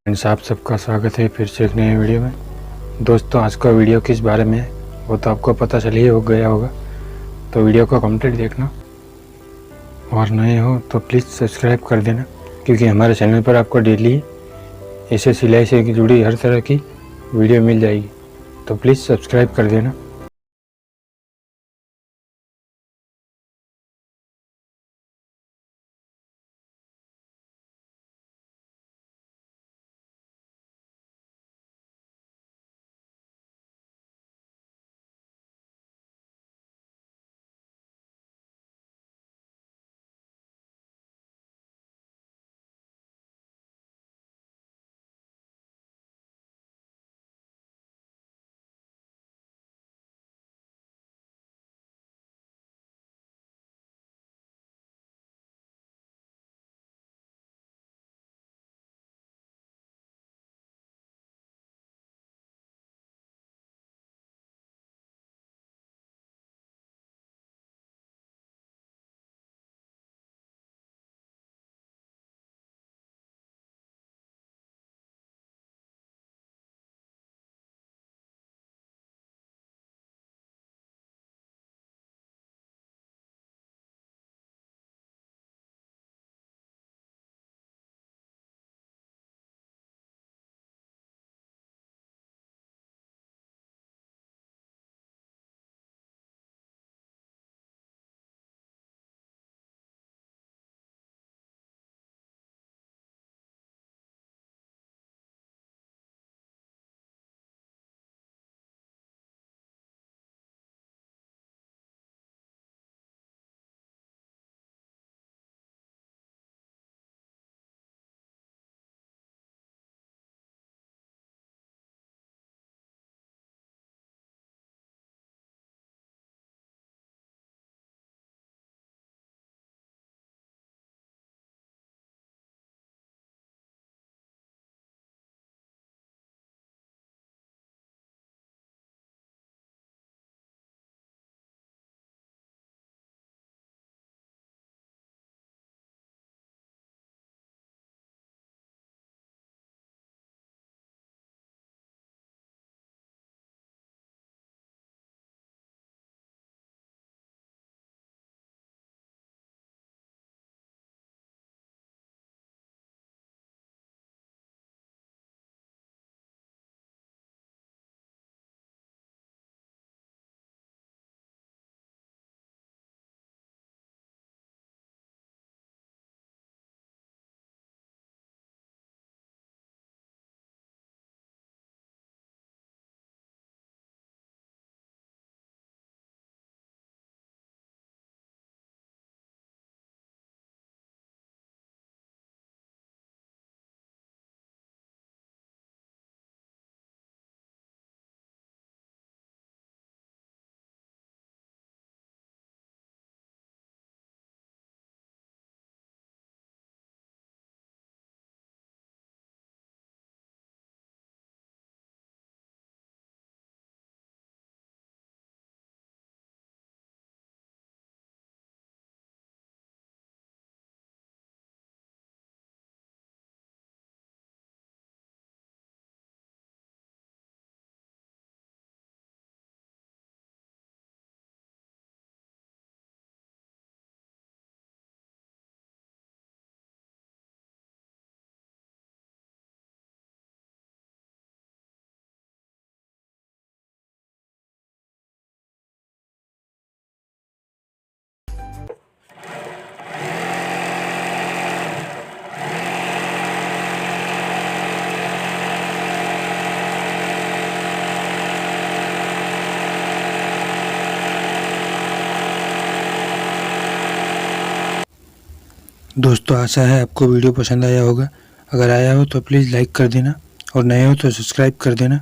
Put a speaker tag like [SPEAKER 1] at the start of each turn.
[SPEAKER 1] Friends, आप सबका स्वागत है फिर से एक नए वीडियो में। दोस्तों, आज का वीडियो किस बारे में है वो तो आपको पता चल ही हो गया होगा, तो वीडियो को कंप्लीट देखना और नए हो तो प्लीज़ सब्सक्राइब कर देना, क्योंकि हमारे चैनल पर आपको डेली ऐसे सिलाई से जुड़ी हर तरह की वीडियो मिल जाएगी, तो प्लीज़ सब्सक्राइब कर देना। दोस्तों, आशा है आपको वीडियो पसंद आया होगा। अगर आया हो तो प्लीज़ लाइक कर देना और नए हो तो सब्सक्राइब कर देना।